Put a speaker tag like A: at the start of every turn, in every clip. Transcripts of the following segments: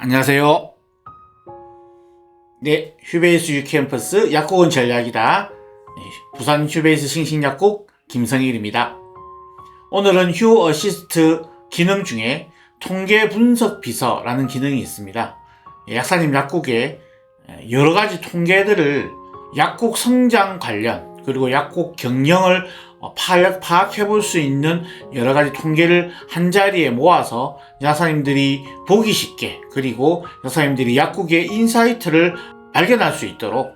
A: 안녕하세요. 네, 휴베이스 유캠퍼스 약국은 전략이다. 네, 부산 휴베이스 싱싱약국 김성일입니다. 오늘은 휴 어시스트 기능 중에 통계 분석 비서라는 기능이 있습니다. 약사님 약국에 여러가지 통계들을 약국 성장 관련 그리고 약국 경영을 파악해 볼 수 있는 여러 가지 통계를 한 자리에 모아서 약사님들이 보기 쉽게, 그리고 약사님들이 약국의 인사이트를 발견할 수 있도록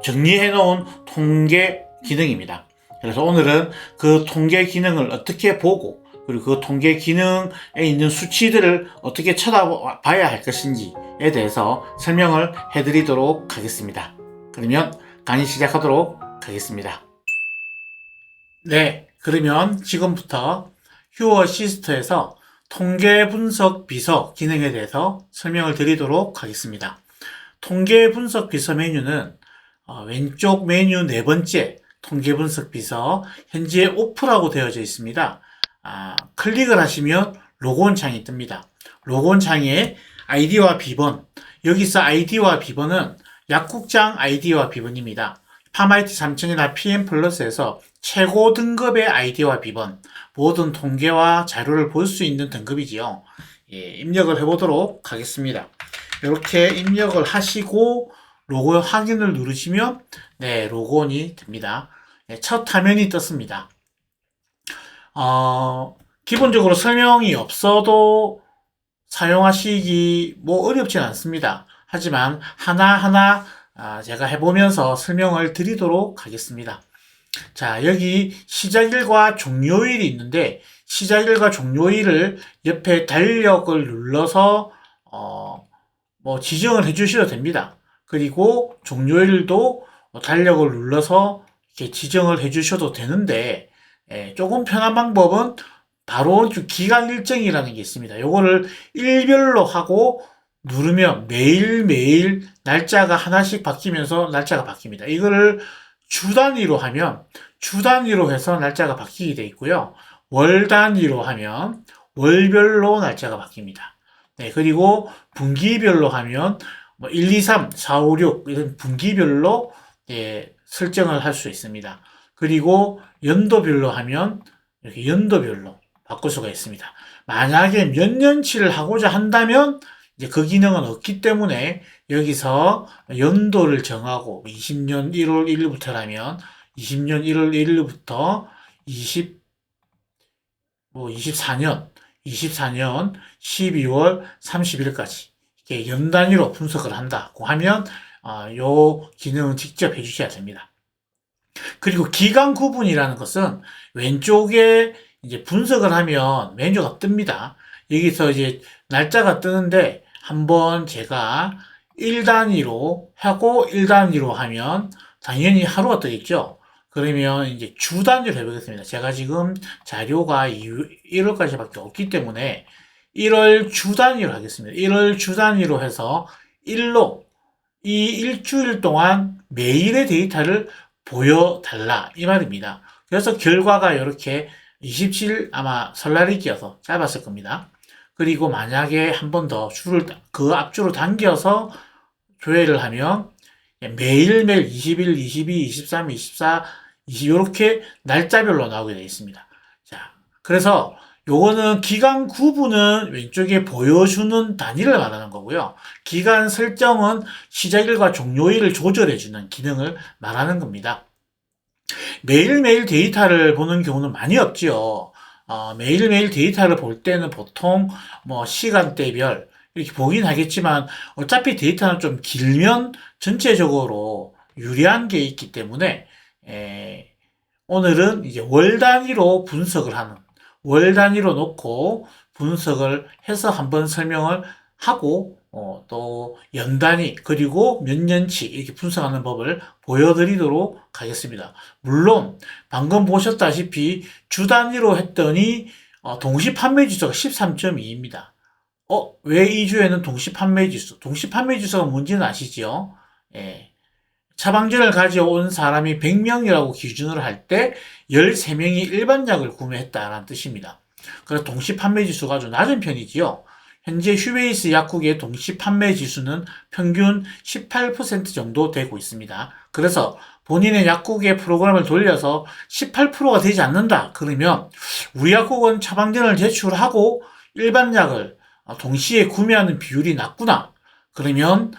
A: 정리해 놓은 통계 기능입니다. 그래서 오늘은 그 통계 기능을 어떻게 보고, 그리고 그 통계 기능에 있는 수치들을 어떻게 쳐다봐야 할 것인지에 대해서 설명을 해드리도록 하겠습니다. 그러면 강의 시작하도록 하겠습니다. 네, 그러면 지금부터 휴 어시스트에서 통계 분석 비서 기능에 대해서 설명을 드리도록 하겠습니다. 통계 분석 비서 메뉴는 왼쪽 메뉴 네 번째 통계 분석 비서 현재 오프라고 되어져 있습니다. 클릭을 하시면 로그온 창이 뜹니다. 로그온 창에 아이디와 비번, 여기서 아이디와 비번은 약국장 아이디와 비번입니다. 파마이트 3000이나 PM 플러스에서 최고 등급의 아이디와 비번, 모든 통계와 자료를 볼 수 있는 등급이지요. 입력을 해보도록 하겠습니다. 이렇게 입력을 하시고 로고 확인을 누르시면 로그온이 됩니다. 첫 화면이 떴습니다. 기본적으로 설명이 없어도 사용하시기 어렵진 않습니다. 하지만 하나하나 제가 해보면서 설명을 드리도록 하겠습니다. 자, 여기 시작일과 종료일이 있는데, 시작일과 종료일을 옆에 달력을 눌러서 지정을 해주셔도 됩니다. 그리고 종료일도 달력을 눌러서 이렇게 지정을 해주셔도 되는데, 조금 편한 방법은 바로 기간 일정이라는 게 있습니다. 요거를 일별로 하고 누르면 매일매일 날짜가 하나씩 바뀌면서 날짜가 바뀝니다. 이거를 주 단위로 하면 주 단위로 해서 날짜가 바뀌게 되어 있고요. 월 단위로 하면 월별로 날짜가 바뀝니다. 네, 그리고 분기별로 하면 1, 2, 3, 4, 5, 6 이런 분기별로 설정을 할 수 있습니다. 그리고 연도별로 하면 이렇게 연도별로 바꿀 수가 있습니다. 만약에 몇 년치를 하고자 한다면 이제 그 기능은 없기 때문에 여기서 연도를 정하고 20년 1월 1일부터라면 20년 1월 1일부터 24년 12월 30일까지 이렇게 연 단위로 분석을 한다고 하면 요 기능은 직접 해주셔야 됩니다. 그리고 기간 구분이라는 것은 왼쪽에 이제 분석을 하면 메뉴가 뜹니다. 여기서 이제 날짜가 뜨는데 한번 제가 1단위로 하고 1단위로 하면 당연히 하루가 뜨겠죠. 그러면 이제 주 단위로 해보겠습니다. 제가 지금 자료가 1월까지밖에 없기 때문에 1월 주 단위로 하겠습니다. 1월 주 단위로 해서 일로 이 일주일 동안 매일의 데이터를 보여달라 이 말입니다. 그래서 결과가 이렇게 27일 아마 설날이 끼어서 짧았을 겁니다. 그리고 만약에 한 번 더 그 앞줄을 당겨서 조회를 하면 매일매일 21, 22, 23, 24, 20 이렇게 날짜별로 나오게 되어 있습니다. 자, 그래서 요거는 기간 구분은 왼쪽에 보여주는 단위를 말하는 거고요. 기간 설정은 시작일과 종료일을 조절해주는 기능을 말하는 겁니다. 매일매일 데이터를 보는 경우는 많이 없지요. 매일매일 데이터를 볼 때는 보통 시간대별 이렇게 보긴 하겠지만 어차피 데이터는 좀 길면 전체적으로 유리한 게 있기 때문에 오늘은 이제 월 단위로 분석을 하는, 월 단위로 놓고 분석을 해서 한번 설명을 하고 또 연 단위 그리고 몇 년치 이렇게 분석하는 법을 보여드리도록 하겠습니다. 물론 방금 보셨다시피 주 단위로 했더니 동시 판매 지수가 13.2입니다. 왜 이 주에는 동시 판매 지수? 동시 판매 지수가 뭔지는 아시죠? 처방전을 가져온 사람이 100명이라고 기준으로 할 때 13명이 일반 약을 구매했다라는 뜻입니다. 그래서 동시 판매 지수가 아주 낮은 편이지요. 현재 휴베이스 약국의 동시 판매 지수는 평균 18% 정도 되고 있습니다. 그래서 본인의 약국의 프로그램을 돌려서 18%가 되지 않는다. 그러면 우리 약국은 처방전을 제출하고 일반 약을 동시에 구매하는 비율이 낮구나. 그러면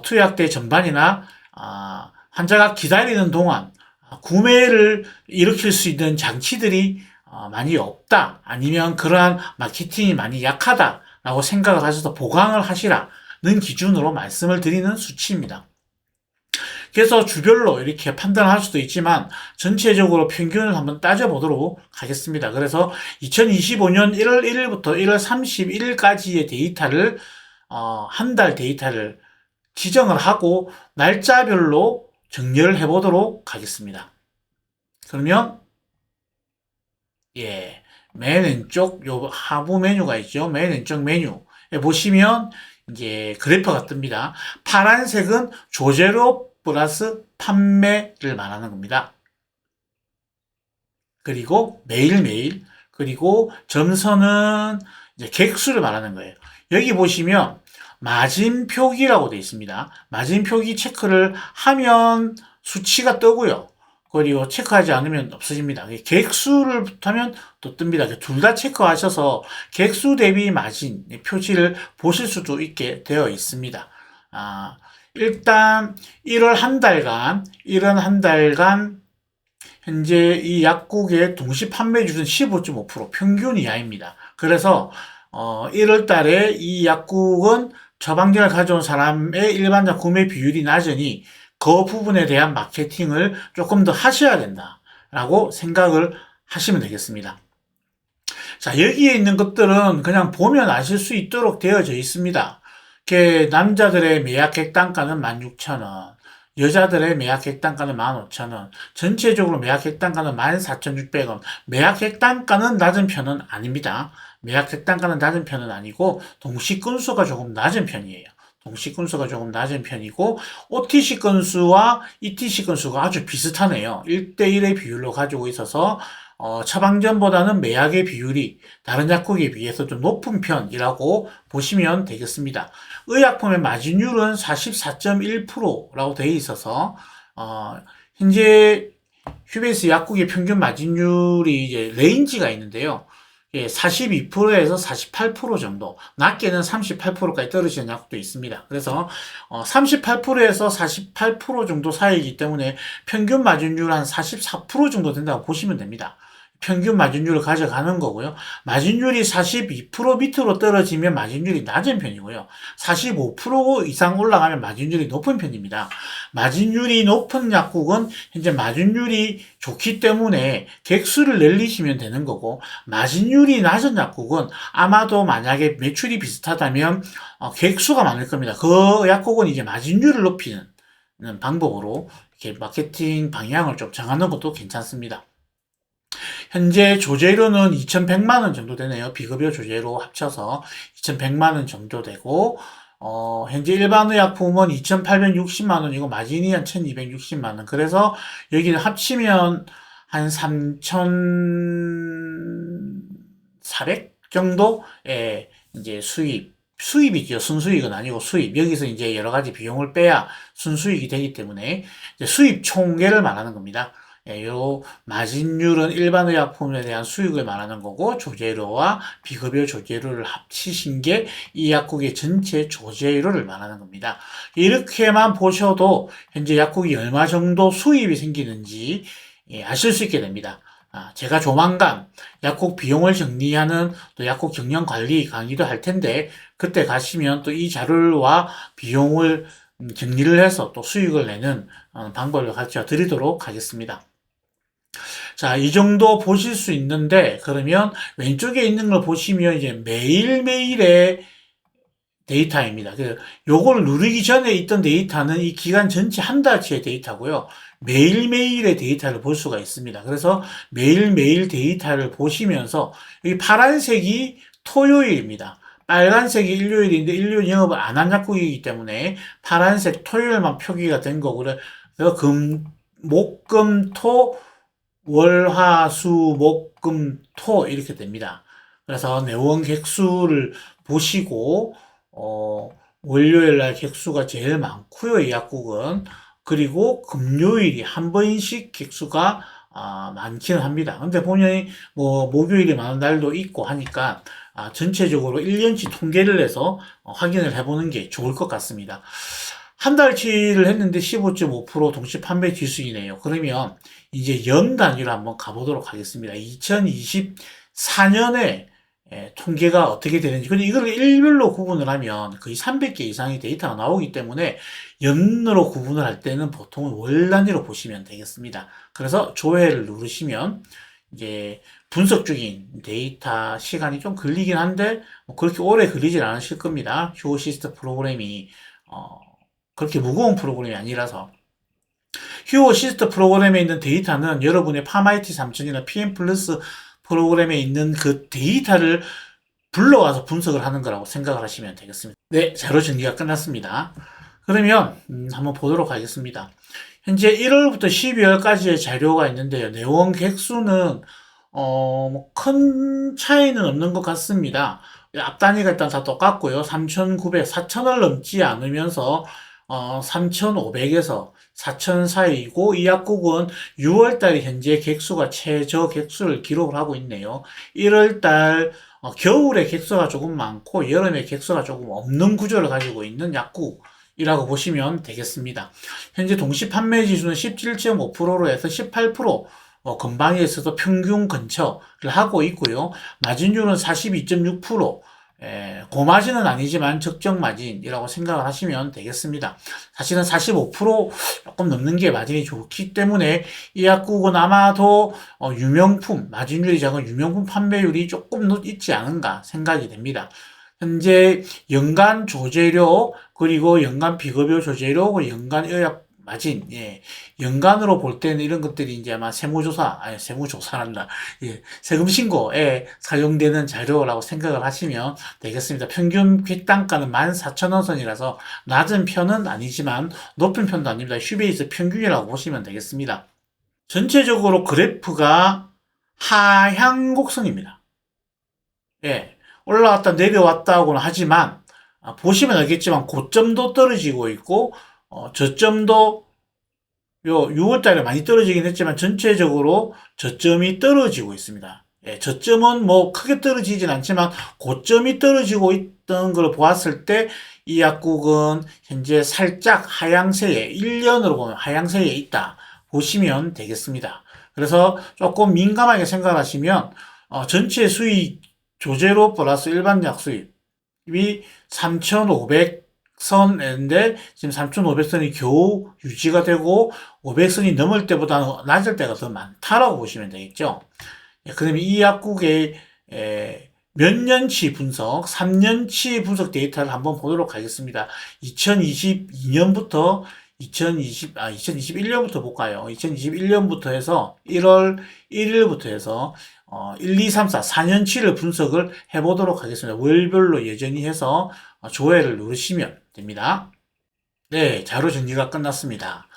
A: 투약대 전반이나 환자가 기다리는 동안 구매를 일으킬 수 있는 장치들이 많이 없다. 아니면 그러한 마케팅이 많이 약하다라고 생각을 하셔서 보강을 하시라는 기준으로 말씀을 드리는 수치입니다. 그래서 주별로 이렇게 판단할 수도 있지만 전체적으로 평균을 한번 따져보도록 하겠습니다. 그래서 2025년 1월 1일부터 1월 31일까지의 데이터를 한 달 데이터를 지정을 하고 날짜별로 정리를 해보도록 하겠습니다. 그러면 맨 왼쪽 요 하부 메뉴가 있죠. 맨 왼쪽 메뉴에 보시면 이제 그래프가 뜹니다. 파란색은 조제로 플러스 판매를 말하는 겁니다. 그리고 매일매일, 그리고 점선은 이제 객수를 말하는 거예요. 여기 보시면 마진표기라고 되어 있습니다. 마진표기 체크를 하면 수치가 뜨고요. 그리고 체크하지 않으면 없어집니다. 객수를 하면 또 뜹니다. 둘 다 체크하셔서 객수 대비 마진 표시를 보실 수도 있게 되어 있습니다. 일단 1월 한 달간 현재 이 약국의 동시 판매율은 15.5% 평균 이하입니다. 그래서 1월 달에 이 약국은 처방전을 가져온 사람의 일반적 구매 비율이 낮으니 그 부분에 대한 마케팅을 조금 더 하셔야 된다라고 생각을 하시면 되겠습니다. 자, 여기에 있는 것들은 그냥 보면 아실 수 있도록 되어져 있습니다. 남자들의 매약 객단가는 16,000원, 여자들의 매약 객단가는 15,000원, 전체적으로 매약 객단가는 14,600원, 매약 객단가는 낮은 편은 아닙니다. 매약 객단가는 낮은 편은 아니고 동시 건수가 조금 낮은 편이에요. 동시 건수가 조금 낮은 편이고 OTC 건수와 ETC 건수가 아주 비슷하네요. 1대1의 비율로 가지고 있어서 처방전보다는 매약의 비율이 다른 약국에 비해서 좀 높은 편이라고 보시면 되겠습니다. 의약품의 마진율은 44.1%라고 되어 있어서 현재 휴베이스 약국의 평균 마진율이 이제 레인지가 있는데요. 42%에서 48% 정도, 낮게는 38%까지 떨어지는 약국도 있습니다. 그래서 38%에서 48% 정도 사이이기 때문에 평균 마진율 한 44% 정도 된다고 보시면 됩니다. 평균 마진율을 가져가는 거고요. 마진율이 42% 밑으로 떨어지면 마진율이 낮은 편이고요. 45% 이상 올라가면 마진율이 높은 편입니다. 마진율이 높은 약국은 현재 마진율이 좋기 때문에 객수를 늘리시면 되는 거고, 마진율이 낮은 약국은 아마도 만약에 매출이 비슷하다면 객수가 많을 겁니다. 그 약국은 이제 마진율을 높이는 방법으로 이렇게 마케팅 방향을 좀 정하는 것도 괜찮습니다. 현재 조제료는 2,100만 원 정도 되네요. 비급여 조제료 합쳐서 2,100만 원 정도 되고, 현재 일반의약품은 2,860만 원이고, 마진이 한 1,260만 원. 그래서 여기는 합치면 한 3,400 정도의 이제 수입이죠. 순수익은 아니고 수입. 여기서 이제 여러 가지 비용을 빼야 순수익이 되기 때문에 수입 총계를 말하는 겁니다. 요 마진율은 일반 의약품에 대한 수익을 말하는 거고, 조제료와 비급여 조제료를 합치신 게 이 약국의 전체 조제료를 말하는 겁니다. 이렇게만 보셔도 현재 약국이 얼마 정도 수입이 생기는지 아실 수 있게 됩니다. 제가 조만간 약국 비용을 정리하는 또 약국 경영 관리 강의도 할 텐데, 그때 가시면 또 이 자료와 비용을 정리를 해서 또 수익을 내는 방법을 가르쳐 드리도록 하겠습니다. 자, 이 정도 보실 수 있는데, 그러면 왼쪽에 있는 걸 보시면 이제 매일매일의 데이터입니다. 요걸 누르기 전에 있던 데이터는 이 기간 전체 한 달치의 데이터고요. 매일매일의 데이터를 볼 수가 있습니다. 그래서 매일매일 데이터를 보시면서 여기 파란색이 토요일입니다. 빨간색이 일요일인데 일요일 영업을 안 한 약국이기 때문에 파란색 토요일만 표기가 된 거고, 그래서 목, 금, 토, 월, 화, 수, 목, 금, 토 이렇게 됩니다. 그래서 내원 객수를 보시고 월요일 날 객수가 제일 많고요, 이 약국은. 그리고 금요일이 한 번씩 객수가 많기는 합니다. 근데 본연이 뭐 목요일이 많은 날도 있고 하니까 전체적으로 1년치 통계를 내서 확인을 해보는 게 좋을 것 같습니다. 한 달치를 했는데 15.5% 동시 판매 지수이네요. 그러면 이제 연 단위로 한번 가보도록 하겠습니다. 2024년에 통계가 어떻게 되는지. 근데 이걸 일별로 구분을 하면 거의 300개 이상의 데이터가 나오기 때문에 연으로 구분을 할 때는 보통은 월 단위로 보시면 되겠습니다. 그래서 조회를 누르시면 이제 분석 중인 데이터 시간이 좀 걸리긴 한데 뭐 그렇게 오래 걸리질 않으실 겁니다. 휴어시스트 프로그램이 그렇게 무거운 프로그램이 아니라서. 휴어시스트 프로그램에 있는 데이터는 여러분의 파마이티 3000이나 PM 플러스 프로그램에 있는 그 데이터를 불러와서 분석을 하는 거라고 생각을 하시면 되겠습니다. 네, 자료 정리가 끝났습니다. 그러면 한번 보도록 하겠습니다. 현재 1월부터 12월까지의 자료가 있는데요. 내원 객수는 큰 차이는 없는 것 같습니다. 앞 단위가 일단 다 똑같고요. 3,900, 4,000을 넘지 않으면서 3,500에서 4,000 사이이고 이 약국은 6월달 현재 객수가 최저 객수를 기록을 하고 있네요. 1월달 겨울에 객수가 조금 많고 여름에 객수가 조금 없는 구조를 가지고 있는 약국이라고 보시면 되겠습니다. 현재 동시 판매 지수는 17.5%로 해서 18% 근방에 있어서 평균 근처를 하고 있고요. 마진율은 42.6%. 고마진은 아니지만 적정 마진이라고 생각을 하시면 되겠습니다. 사실은 45% 조금 넘는 게 마진이 좋기 때문에 이 약국은 아마도 유명품, 마진율이 작은 유명품 판매율이 조금 있지 않은가 생각이 됩니다. 현재 연간 조제료, 그리고 연간 비급여 조제료, 그리고 연간 의약 마진, 연간으로 볼 때는 이런 것들이 이제 아마 세무조사란다. 세금 신고에 사용되는 자료라고 생각을 하시면 되겠습니다. 평균 객단가는 14,000원 선이라서 낮은 편은 아니지만 높은 편도 아닙니다. 휴베이스 평균이라고 보시면 되겠습니다. 전체적으로 그래프가 하향 곡선입니다. 올라왔다 내려왔다고는 하지만 보시면 알겠지만 고점도 떨어지고 있고 저점도 요 6월달에 많이 떨어지긴 했지만 전체적으로 저점이 떨어지고 있습니다. 저점은 뭐 크게 떨어지진 않지만 고점이 떨어지고 있던 걸 보았을 때 이 약국은 현재 살짝 하향세에 1년으로 보면 하향세에 있다 보시면 되겠습니다. 그래서 조금 민감하게 생각하시면 전체 수익 조제로 플러스 일반 약 수입이 3,500선인데 지금 3,500선이 겨우 유지가 되고 500선이 넘을 때보다는 낮을 때가 더 많다라고 보시면 되겠죠. 그러면 이 약국의 몇 년치 분석, 3년치 분석 데이터를 한번 보도록 하겠습니다. 2022년부터 2021년부터 볼까요? 2021년부터 해서 1월 1일부터 해서 1, 2, 3, 4, 4년치를 분석을 해보도록 하겠습니다. 월별로 여전히 해서 조회를 누르시면 됩니다. 네, 자료 정리가 끝났습니다.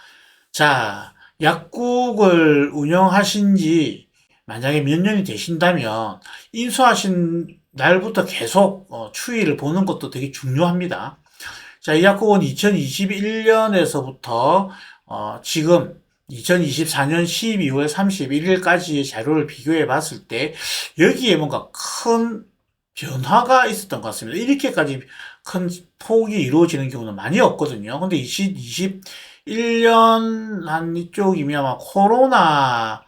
A: 자, 약국을 운영하신 지 만약에 몇 년이 되신다면 인수하신 날부터 계속 추이를 보는 것도 되게 중요합니다. 자, 이 약국은 2021년에서부터 지금 2024년 12월 31일까지의 자료를 비교해 봤을 때 여기에 뭔가 큰 변화가 있었던 것 같습니다. 이렇게까지 큰 폭이 이루어지는 경우는 많이 없거든요. 근데 2021년 한 이쪽이면 아마 코로나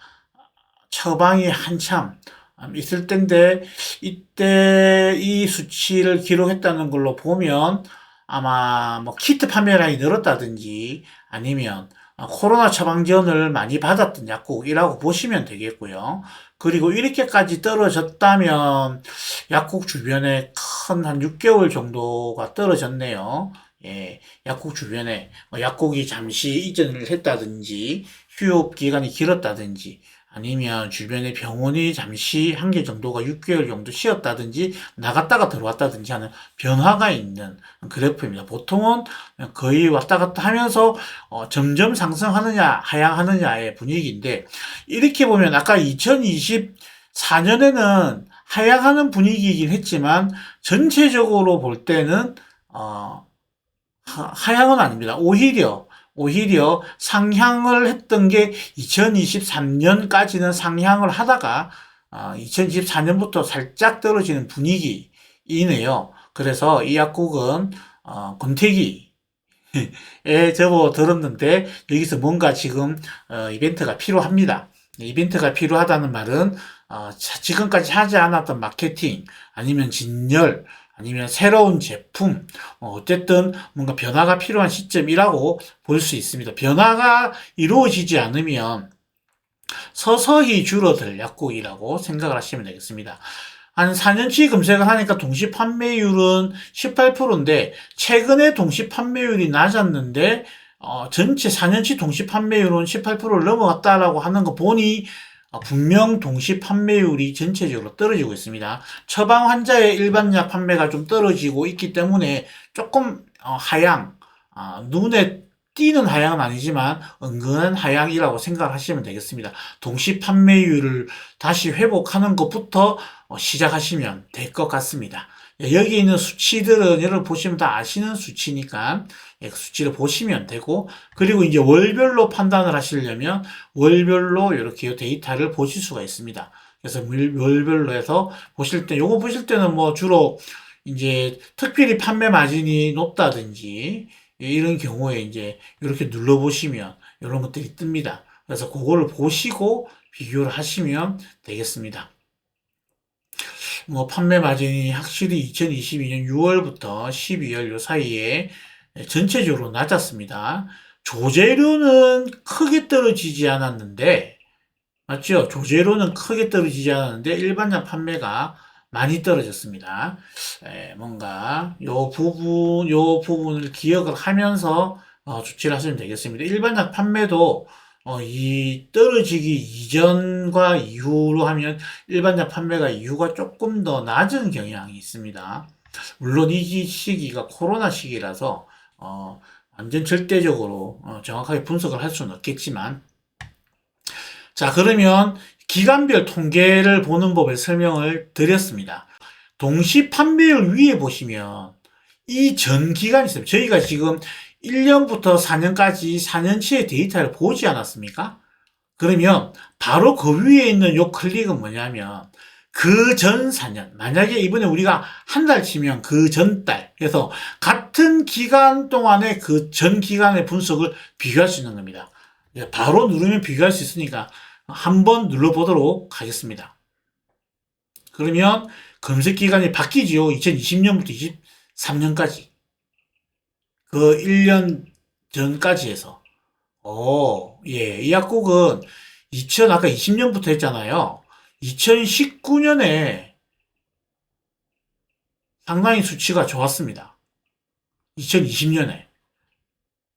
A: 처방이 한참 있을 때인데 이때 이 수치를 기록했다는 걸로 보면 아마 뭐 키트 판매량이 늘었다든지 아니면 코로나 처방전을 많이 받았던 약국이라고 보시면 되겠고요. 그리고 이렇게까지 떨어졌다면 약국 주변에 큰 한 6개월 정도가 떨어졌네요. 약국 주변에 약국이 잠시 이전을 했다든지 휴업 기간이 길었다든지 아니면 주변에 병원이 잠시 한 개 정도가 6개월 정도 쉬었다든지 나갔다가 들어왔다든지 하는 변화가 있는 그래프입니다. 보통은 거의 왔다 갔다 하면서 점점 상승하느냐 하향하느냐의 분위기인데 이렇게 보면 아까 2024년에는 하향하는 분위기이긴 했지만 전체적으로 볼 때는 하향은 아닙니다. 오히려 상향을 했던 게 2023년까지는 상향을 하다가 2024년부터 살짝 떨어지는 분위기이네요. 그래서 이 약국은 권태기에 접어들었는데 여기서 뭔가 지금 이벤트가 필요합니다. 이벤트가 필요하다는 말은 지금까지 하지 않았던 마케팅 아니면 진열 아니면 새로운 제품, 어쨌든 뭔가 변화가 필요한 시점이라고 볼 수 있습니다. 변화가 이루어지지 않으면 서서히 줄어들 약국이라고 생각을 하시면 되겠습니다. 한 4년치 검색을 하니까 동시 판매율은 18%인데 최근에 동시 판매율이 낮았는데 전체 4년치 동시 판매율은 18%를 넘어갔다라고 하는 거 보니 분명 동시 판매율이 전체적으로 떨어지고 있습니다. 처방 환자의 일반 약 판매가 좀 떨어지고 있기 때문에 조금 하향, 눈에 띄는 하향은 아니지만 은근한 하향이라고 생각을 하시면 되겠습니다. 동시 판매율을 다시 회복하는 것부터 시작하시면 될 것 같습니다. 여기 있는 수치들은 여러분 보시면 다 아시는 수치니까 수치를 보시면 되고, 그리고 이제 월별로 판단을 하시려면 월별로 이렇게 데이터를 보실 수가 있습니다. 그래서 월별로 해서 보실 때, 요거 보실 때는 뭐 주로 이제 특별히 판매 마진이 높다든지 이런 경우에 이제 이렇게 눌러보시면 이런 것들이 뜹니다. 그래서 그거를 보시고 비교를 하시면 되겠습니다. 뭐 판매 마진이 확실히 2022년 6월부터 12월 요 사이에 전체적으로 낮았습니다. 조제료는 크게 떨어지지 않았는데, 맞죠? 조제료는 크게 떨어지지 않았는데 일반약 판매가 많이 떨어졌습니다. 뭔가 요 부분을 기억을 하면서 조치를 하시면 되겠습니다. 일반약 판매도 이 떨어지기 이전과 이후로 하면 일반약 판매가 이후가 조금 더 낮은 경향이 있습니다. 물론 이 시기가 코로나 시기라서 완전 절대적으로 정확하게 분석을 할 수는 없겠지만, 자, 그러면 기간별 통계를 보는 법을 설명을 드렸습니다. 동시 판매율 위에 보시면 이 전 기간이 있어요. 저희가 지금 1년부터 4년까지 4년치의 데이터를 보지 않았습니까? 그러면 바로 그 위에 있는 요 클릭은 뭐냐면 그 전 4년, 만약에 이번에 우리가 한 달 치면 그 전 달, 그래서 같은 기간 동안의 그 전 기간의 분석을 비교할 수 있는 겁니다. 바로 누르면 비교할 수 있으니까 한번 눌러보도록 하겠습니다. 그러면 검색 기간이 바뀌지요. 2020년부터 23년까지. 그 1년 전까지 해서. 예. 이 약국은 아까 20년부터 했잖아요. 2019년에 상당히 수치가 좋았습니다. 2020년에.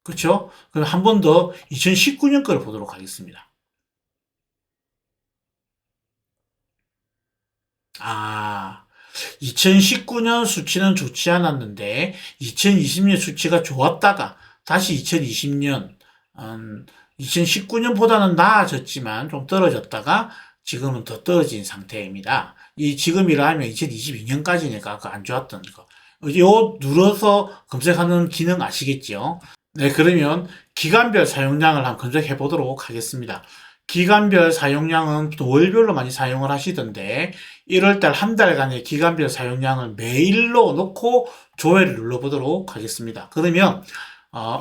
A: 그렇죠? 그럼 한 번 더 2019년 거를 보도록 하겠습니다. 2019년 수치는 좋지 않았는데 2020년 수치가 좋았다가 다시 2020년, 2019년보다는 나아졌지만 좀 떨어졌다가 지금은 더 떨어진 상태입니다. 이 지금이라 하면 2022년까지니까 그 안 좋았던 거. 요 눌러서 검색하는 기능 아시겠죠? 네, 그러면 기간별 사용량을 한번 검색해 보도록 하겠습니다. 기간별 사용량은 또 월별로 많이 사용을 하시던데 1월달 한 달간의 기간별 사용량을 매일로 놓고 조회를 눌러보도록 하겠습니다. 그러면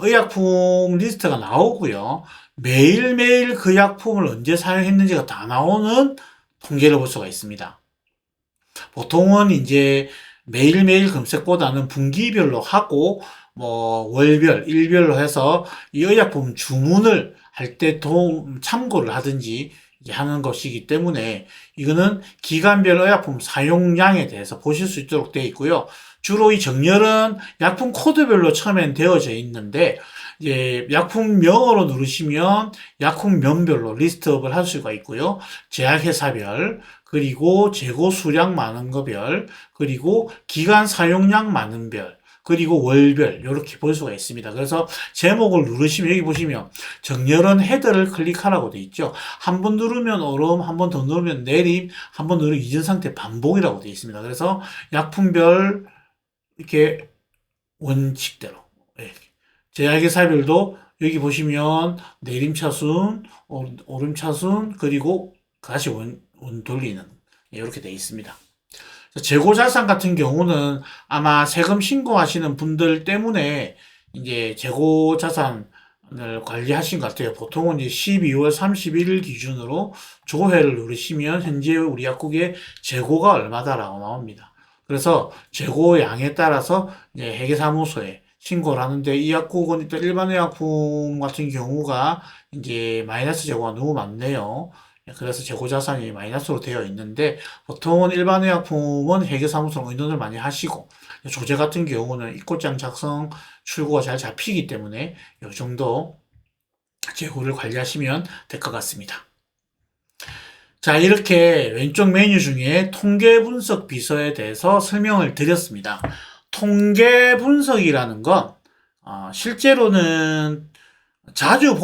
A: 의약품 리스트가 나오고요. 매일매일 그 약품을 언제 사용했는지가 다 나오는 통계를 볼 수가 있습니다. 보통은 이제 매일매일 검색보다는 분기별로 하고 뭐 월별, 일별로 해서 이 의약품 주문을 할 때 참고를 하든지 하는 것이기 때문에 이거는 기간별 의약품 사용량에 대해서 보실 수 있도록 되어 있고요. 주로 이 정렬은 약품 코드별로 처음엔 되어져 있는데 약품명으로 누르시면 약품명별로 리스트업을 할 수가 있고요. 제약회사별, 그리고 재고 수량 많은 거별, 그리고 기간 사용량 많은 별, 그리고 월별 이렇게 볼 수가 있습니다. 그래서 제목을 누르시면 여기 보시면 정렬은 헤더를 클릭하라고 되어 있죠. 한 번 누르면 오름, 한 번 더 누르면 내림, 한 번 누르면 이전 상태 반복이라고 되어 있습니다. 그래서 약품별 이렇게 원칙대로 제약의사별도 여기 보시면 내림차순, 오름차순, 그리고 다시 원 돌리는 이렇게 되어 있습니다. 재고자산 같은 경우는 아마 세금 신고하시는 분들 때문에 이제 재고자산을 관리하신 것 같아요. 보통은 이제 12월 31일 기준으로 조회를 누르시면 현재 우리 약국의 재고가 얼마다라고 나옵니다. 그래서 재고량에 따라서 이제 회계사무소에 신고를 하는데 이 약국은 일단 일반 의약품 같은 경우가 이제 마이너스 재고가 너무 많네요. 그래서 재고자산이 마이너스로 되어 있는데 보통은 일반 의약품은 회계사무소로 의논을 많이 하시고 조제 같은 경우는 입고장 작성 출고가 잘 잡히기 때문에 이 정도 재고를 관리하시면 될 것 같습니다. 자, 이렇게 왼쪽 메뉴 중에 통계 분석 비서에 대해서 설명을 드렸습니다. 통계 분석이라는 건 실제로는 자주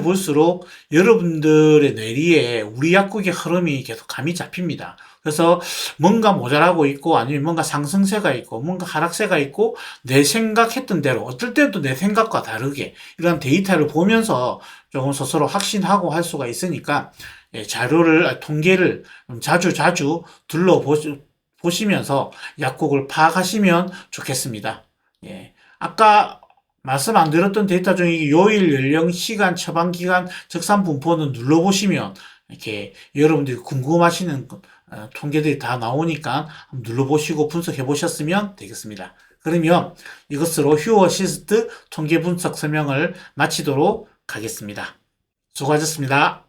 A: 볼수록 여러분들의 뇌리에 우리 약국의 흐름이 계속 감이 잡힙니다. 그래서 뭔가 모자라고 있고 아니면 뭔가 상승세가 있고 뭔가 하락세가 있고 내 생각했던 대로 어떨 때는 또 내 생각과 다르게 이런 데이터를 보면서 조금 스스로 확신하고 할 수가 있으니까 자료를 통계를 자주 둘러보시면서 약국을 파악하시면 좋겠습니다. 아까 말씀 안 드렸던 데이터 중에 요일, 연령, 시간, 처방 기간, 적산 분포는 눌러보시면 이렇게 여러분들이 궁금하시는 통계들이 다 나오니까 한번 눌러보시고 분석해 보셨으면 되겠습니다. 그러면 이것으로 휴 어시스트 통계 분석 설명을 마치도록 하겠습니다. 수고하셨습니다.